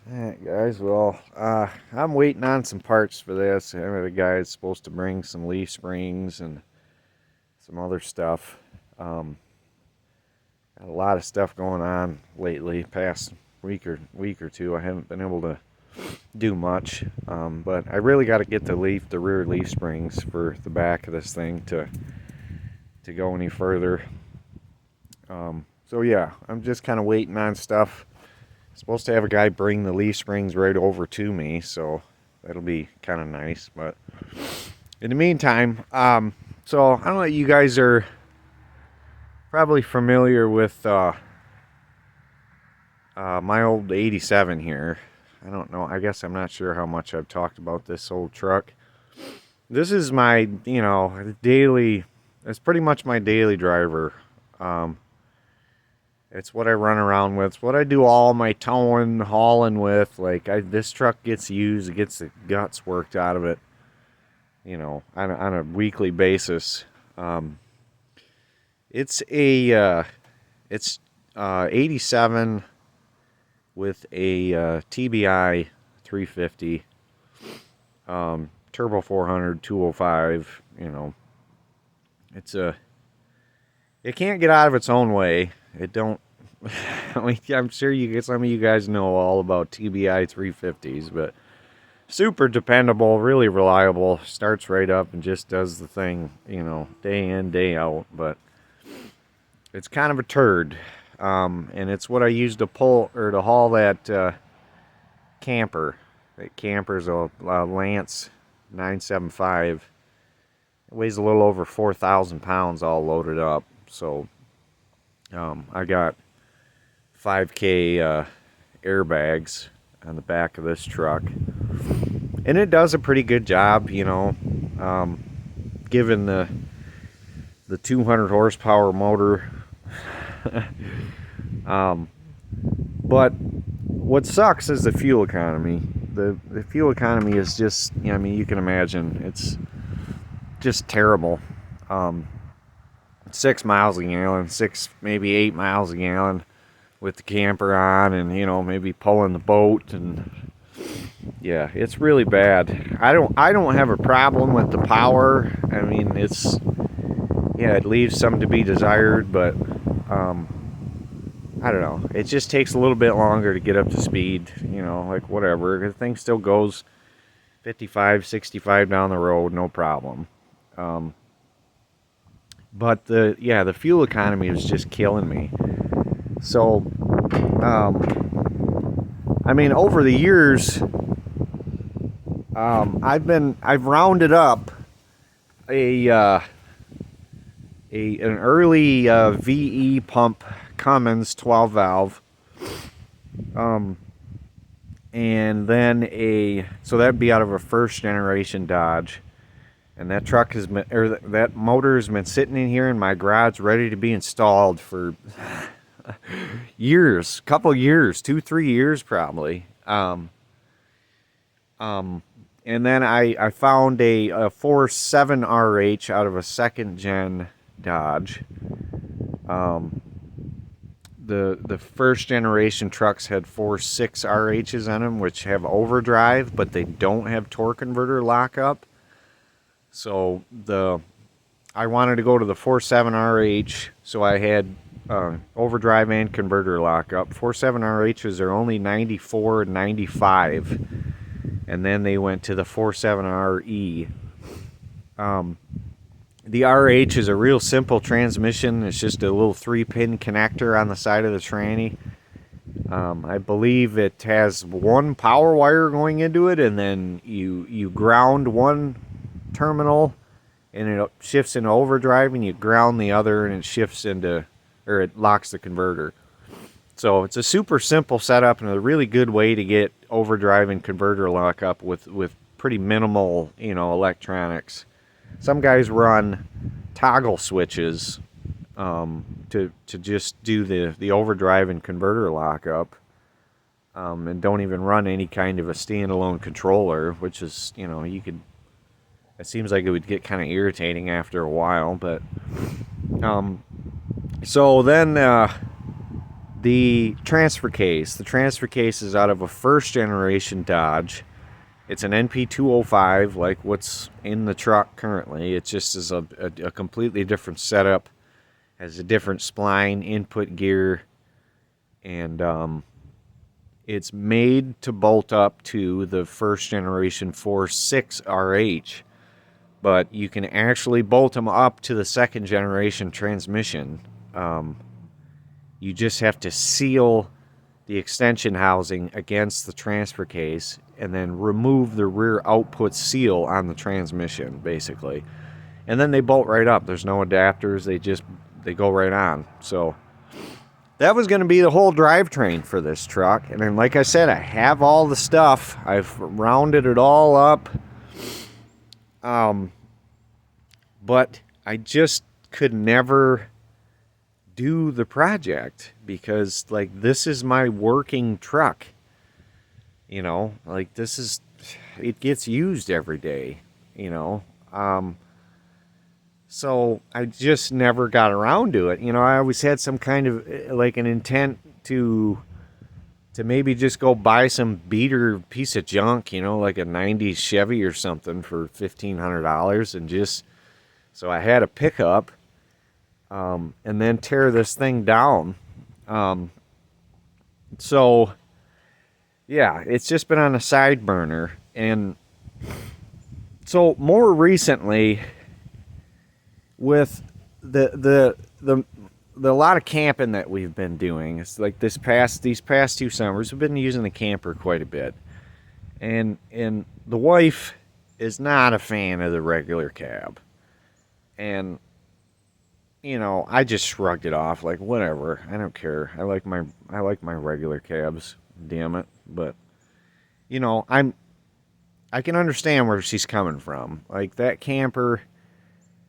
Alright, guys, well, I'm waiting on some parts for this. I mean, the guy is supposed to bring some leaf springs and some other stuff. Um, Got a lot of stuff going on lately, past week or two. I haven't been able to do much, but I really got to get the rear leaf springs for the back of this thing to go any further. So yeah, I'm just kind of waiting on stuff. Supposed to have a guy bring the leaf springs right over to me, so that'll be kind of nice. But in the meantime, so I don't know, you guys are probably familiar with my old 87 here. I don't know. I guess I'm not sure how much I've talked about this old truck. This is my, daily. It's pretty much my daily driver. Um, It's what I run around with. It's what I do all my towing, hauling with. This truck gets used. It gets the guts worked out of it, on a weekly basis. Um, it's 87 with a TBI 350, turbo 400, 205. It can't get out of its own way. It don't. I mean, I'm sure some of you guys know all about TBI 350s, but super dependable, really reliable. Starts right up and just does the thing, day in, day out. But it's kind of a turd, and it's what I use to pull or to haul that camper. That camper's a Lance 975. It weighs a little over 4,000 pounds all loaded up. So I got 5K airbags on the back of this truck, and it does a pretty good job, given the 200 horsepower motor. But what sucks is the fuel economy. The fuel economy is just, you can imagine, it's just terrible. 6 miles a gallon, maybe 8 miles a gallon with the camper on, and maybe pulling the boat, and yeah, it's really bad. I don't have a problem with the power. I mean, it leaves some to be desired, but I don't know. It just takes a little bit longer to get up to speed, whatever. The thing still goes 55, 65 down the road, no problem. But the fuel economy is just killing me. So, I mean, over the years, I've rounded up an early VE pump Cummins 12 valve, and then so that'd be out of a first generation Dodge. And that that motor has been sitting in here in my garage ready to be installed for years, couple years, 2-3 years probably. And then I found a 4.7 RH out of a second gen Dodge. The first generation trucks had 4.6 RHs on them, which have overdrive, but they don't have torque converter lockup. So I wanted to go to the 4.7 RH, so I had overdrive and converter lockup. 4.7 RHs are only 94 and 95, and then they went to the 4.7 RE. The RH is a real simple transmission. It's just a little 3-pin connector on the side of the tranny. I believe it has one power wire going into it, and then you ground one terminal and it shifts into overdrive, and you ground the other and it locks the converter. So it's a super simple setup and a really good way to get overdrive and converter lockup with pretty minimal, electronics. Some guys run toggle switches to just do the overdrive and converter lockup, and don't even run any kind of a standalone controller, which is, it seems like it would get kind of irritating after a while. But so then the transfer case. The transfer case is out of a first generation Dodge. It's an NP205, like what's in the truck currently. It just is a completely different setup. Has a different spline, input gear, and it's made to bolt up to the first generation 4.6 RH. But you can actually bolt them up to the second generation transmission. You just have to seal the extension housing against the transfer case and then remove the rear output seal on the transmission, basically. And then they bolt right up. There's no adapters. They go right on. So that was going to be the whole drivetrain for this truck. And then, like I said, I have all the stuff. I've rounded it all up. But I just could never do the project because, like, this is my working truck. You know, like, it gets used every day, you know. So I just never got around to it. You know, I always had some kind of, like, an intent to maybe just go buy some beater piece of junk, you know, like a 90s Chevy or something for $1,500 and just, so I had a pickup, and then tear this thing down. So yeah, it's just been on a side burner. And so more recently, with the lot of camping that we've been doing, it's like these past 2 summers, we've been using the camper quite a bit. And the wife is not a fan of the regular cab. And, you know, I just shrugged it off, like, whatever, I don't care. I like my regular cabs, damn it. But, you know, I can understand where she's coming from. Like, that camper,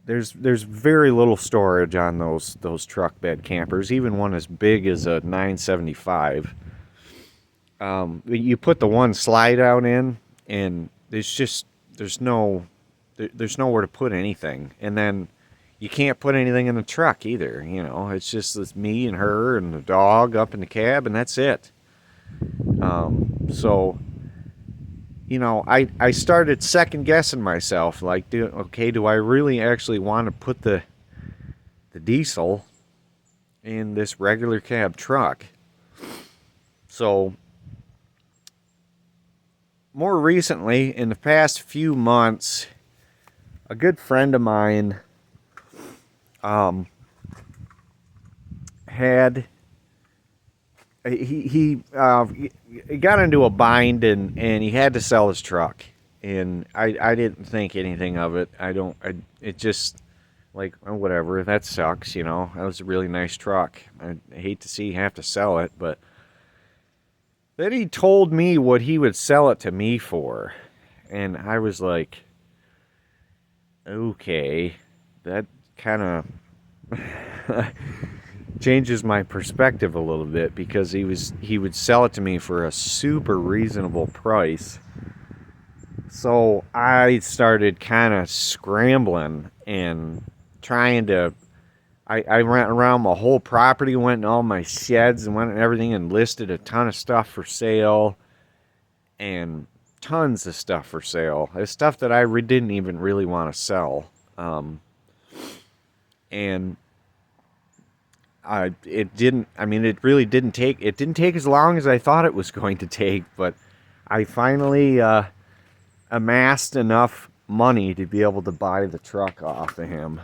there's very little storage on those truck bed campers, even one as big as a 975. You put the one slide out in, and there's nowhere to put anything. And then you can't put anything in the truck either, you know. It's me and her and the dog up in the cab, and that's it. So, you know, I started second guessing myself, like, do I really actually want to put the diesel in this regular cab truck? So more recently, in the past few months, a good friend of mine he got into a bind and he had to sell his truck, and I didn't think anything of it. It just, like, oh, whatever, that sucks, you know. That was a really nice truck. I hate to see you have to sell it. But then he told me what he would sell it to me for, and I was like, okay, that kind of changes my perspective a little bit, because he would sell it to me for a super reasonable price. So I started kind of scrambling and trying to, I went around my whole property, went in all my sheds and went and everything, and listed a ton of stuff for sale, and tons of stuff for sale. It's stuff that I didn't even really want to sell. And it really didn't take as long as I thought it was going to take, but I finally amassed enough money to be able to buy the truck off of him.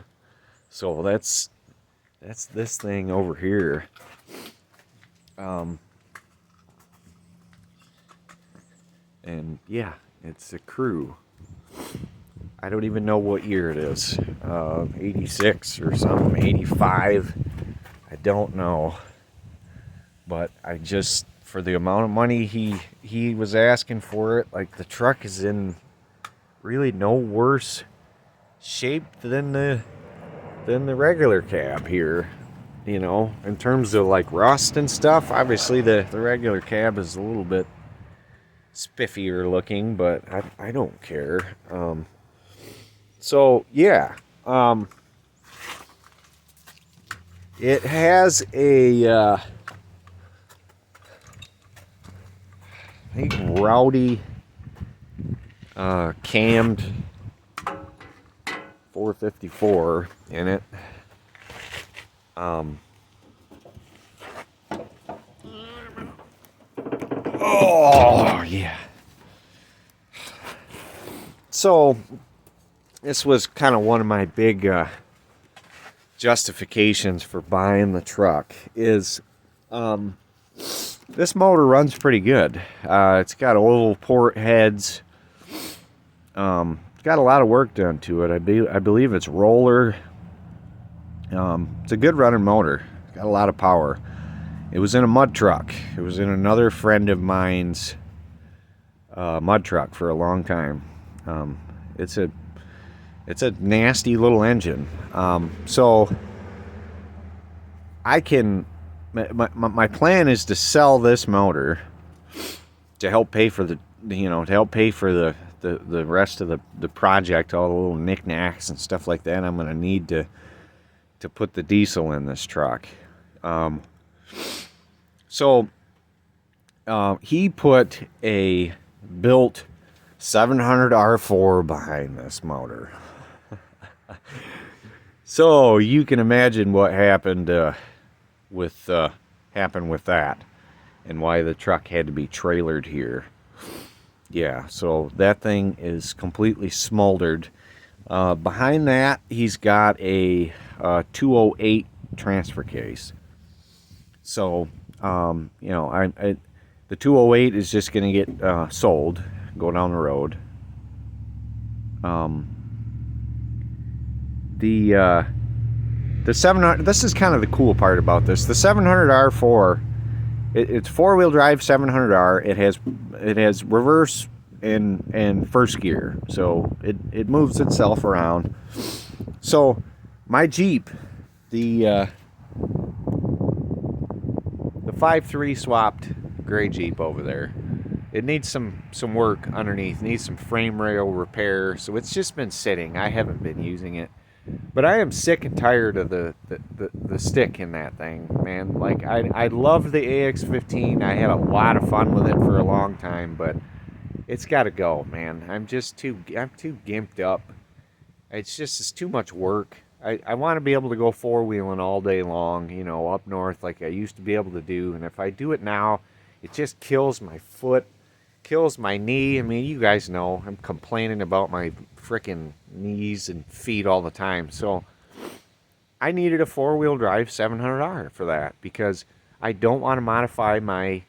So that's this thing over here. And yeah, it's a Crew. I don't even know what year it is. 86 or something, 85. I don't know. But I just, for the amount of money he was asking for it, like, the truck is in really no worse shape than the regular cab here. You know, in terms of, like, rust and stuff. Obviously the regular cab is a little bit spiffier looking, but I don't care. So yeah, it has a I think, Rowdy cammed 454 in it. Oh, yeah. So, this was kind of one of my big justifications for buying the truck is this motor runs pretty good. It's got oval port heads. It's got a lot of work done to it. I believe it's roller. It's a good running motor. It's got a lot of power. It was in a mud truck. It was in another friend of mine's mud truck for a long time. It's a nasty little engine. So I can. My plan is to sell this motor to help pay for the rest of the project, all the little knickknacks and stuff like that. I'm going to need to put the diesel in this truck. So he put a built 700 R4 behind this motor. So you can imagine what happened with that, and why the truck had to be trailered here. Yeah, so that thing is completely smoldered. Behind that, he's got a 208 transfer case. So, the 208 is just going to get sold, go down the road. The 700, this is kind of the cool part about this. The 700R4, it's four-wheel drive 700R. It has reverse and first gear, so it moves itself around. So my Jeep, the 5.3 swapped gray Jeep over there, it needs some work underneath. It needs some frame rail repair, so it's just been sitting. I haven't been using it. But I am sick and tired of the stick in that thing, man. Like, I love the AX15. I had a lot of fun with it for a long time, but it's got to go, man. I'm too gimped up. It's too much work. I want to be able to go four-wheeling all day long, up north like I used to be able to do. And if I do it now, it just kills my foot, kills my knee. I mean, you guys know I'm complaining about my freaking knees and feet all the time. So I needed a four-wheel drive 700R for that, because I don't want to modify my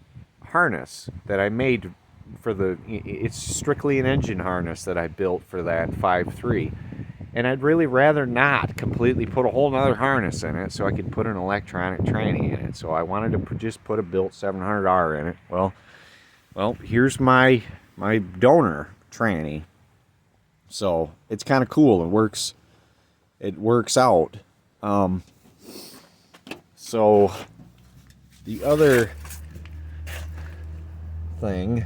harness that I made for it's strictly an engine harness that I built for that 5.3. And I'd really rather not completely put a whole nother harness in it so I could put an electronic tranny in it. So I wanted to just put a built 700R in it. Well, here's my donor tranny. So it's kind of cool. It works out. So the other thing,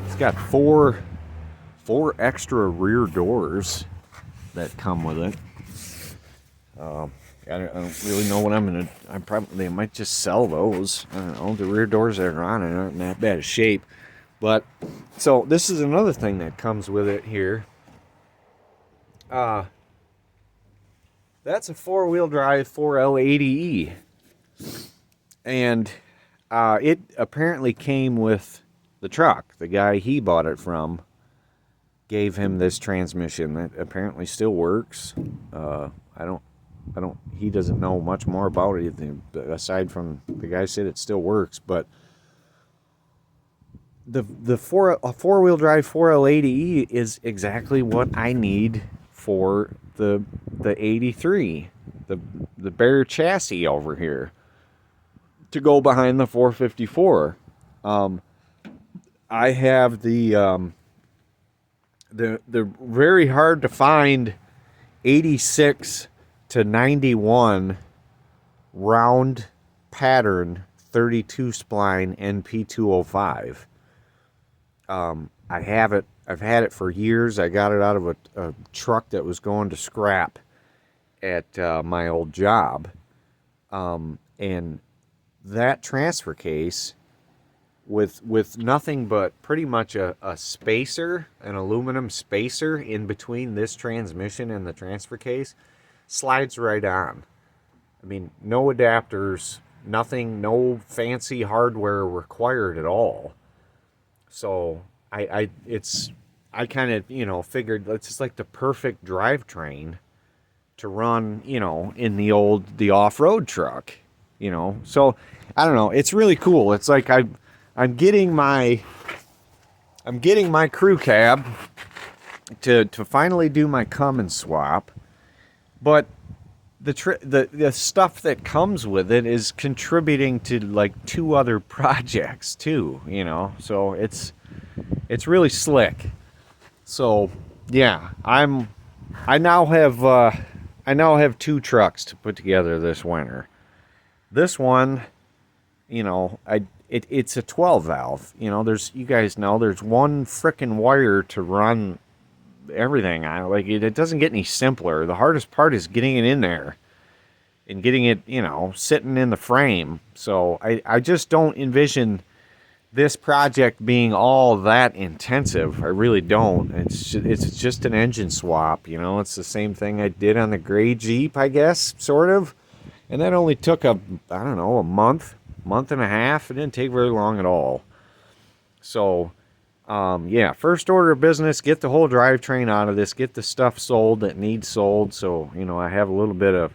it's got four extra rear doors that come with it. I don't really know what they might just sell those. I don't know. The rear doors that are on it aren't in that bad a shape. But, so this is another thing that comes with it here. That's a four-wheel drive 4L80E. And it apparently came with the truck. The guy he bought it from gave him this transmission that apparently still works. He doesn't know much more about it aside from the guy said it still works, but a four-wheel drive 4L80E is exactly what I need for the 83, the bare chassis over here, to go behind the 454. I have the very hard to find 86 to 91 round pattern 32 spline NP205. I have it. I've had it for years. I got it out of a truck that was going to scrap at my old job. And that transfer case with nothing but pretty much a spacer, an aluminum spacer in between this transmission and the transfer case, slides right on. I mean, no adapters, nothing, no fancy hardware required at all. So I kind of, figured it's just like the perfect drivetrain to run, in the off-road truck, So I don't know. It's really cool. It's like I'm getting my crew cab to finally do my Cummins swap, but the stuff that comes with it is contributing to like 2 other projects too, So it's really slick. So yeah, I now have 2 trucks to put together this winter. This one, it's a 12 valve. You guys know there's one frickin' wire to run everything on. Like it doesn't get any simpler. The hardest part is getting it in there and getting it, sitting in the frame. So I just don't envision this project being all that intensive. I really don't. It's just an engine swap. It's the same thing I did on the gray Jeep, I guess, sort of. And that only took a month and a half. It didn't take very long at all. So, yeah, first order of business, get the whole drivetrain out of this, get the stuff sold that needs sold. So, I have a little bit of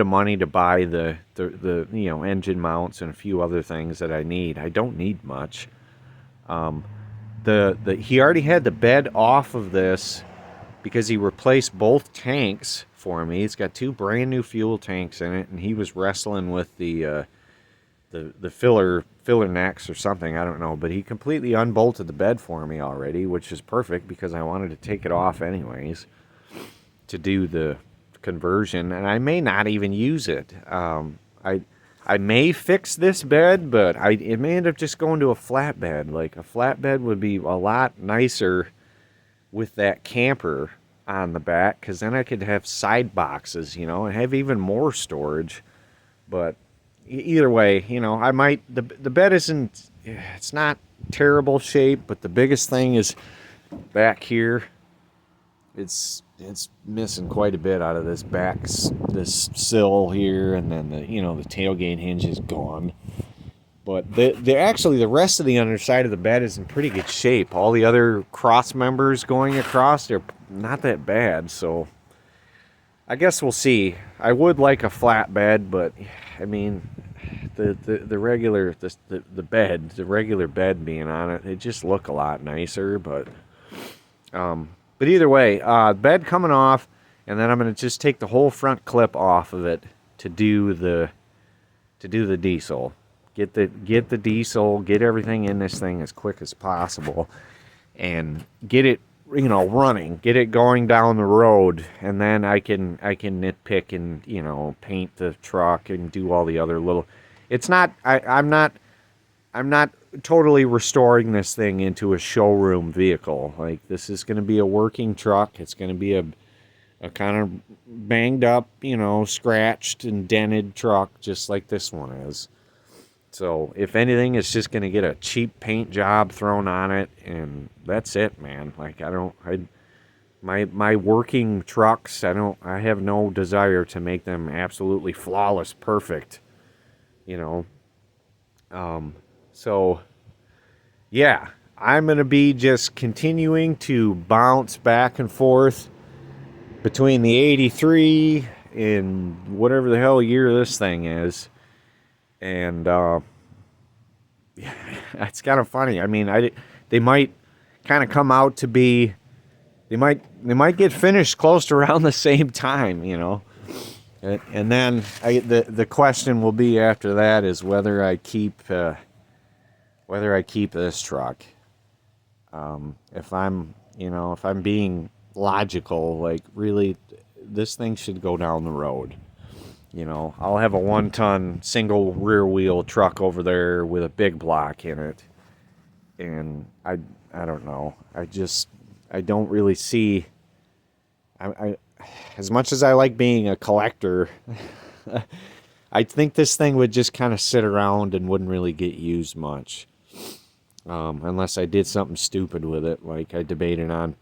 money to buy the engine mounts and a few other things that I need. I don't need much. He already had the bed off of this because he replaced both tanks for me. It's got 2 brand new fuel tanks in it, and he was wrestling with the filler necks or something, I don't know, but he completely unbolted the bed for me already, which is perfect because I wanted to take it off anyways to do the conversion, and I may not even use it. I may fix this bed, but it may end up just going to a flatbed. Like a flatbed would be a lot nicer with that camper on the back, because then I could have side boxes, and have even more storage. But either way, I might, the bed it's not terrible shape, but the biggest thing is back here. It's missing quite a bit out of this this sill here, and then the tailgate hinge is gone. But the rest of the underside of the bed is in pretty good shape. All the other cross members going across, they're not that bad. So I guess we'll see. I would like a flat bed, but I mean, the regular bed being on it, it just look a lot nicer. But either way, bed coming off, and then I'm gonna just take the whole front clip off of it to do the diesel. Get the diesel, get everything in this thing as quick as possible, and get it, running, get it going down the road, and then I can nitpick and paint the truck and do all the other little. It's not. I'm not totally restoring this thing into a showroom vehicle. Like, this is going to be a working truck. It's going to be a kind of banged up, scratched and dented truck, just like this one is. So if anything, it's just going to get a cheap paint job thrown on it, and that's it, man. Like, my working trucks, I have no desire to make them absolutely flawless, perfect, So, yeah, I'm going to be just continuing to bounce back and forth between the 83 and whatever the hell year this thing is. And it's kind of funny. I mean, they might kind of come out to be, they might get finished close to around the same time, And then the question will be after that is whether I keep this truck. If I'm being logical, like, really, this thing should go down the road. I'll have a 1-ton single rear wheel truck over there with a big block in it, and I don't know. I don't really see. I as much as I like being a collector, I think this thing would just kind of sit around and wouldn't really get used much. Unless I did something stupid with it, like I debated on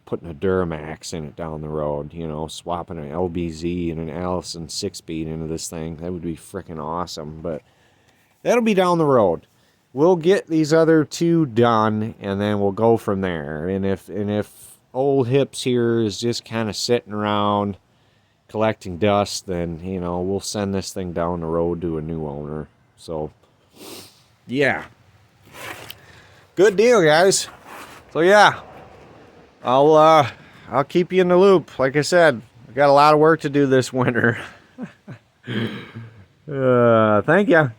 putting a Duramax in it down the road, you know, swapping an LBZ and an Allison 6-speed into this thing. That would be freaking awesome, but that'll be down the road. We'll get these other two done, and then we'll go from there. And if old Hips here is just kind of sitting around collecting dust, then, you know, we'll send this thing down the road to a new owner. So, yeah. Good deal, guys. So, yeah. I'll keep you in the loop. Like I said, I got a lot of work to do this winter. Thank you.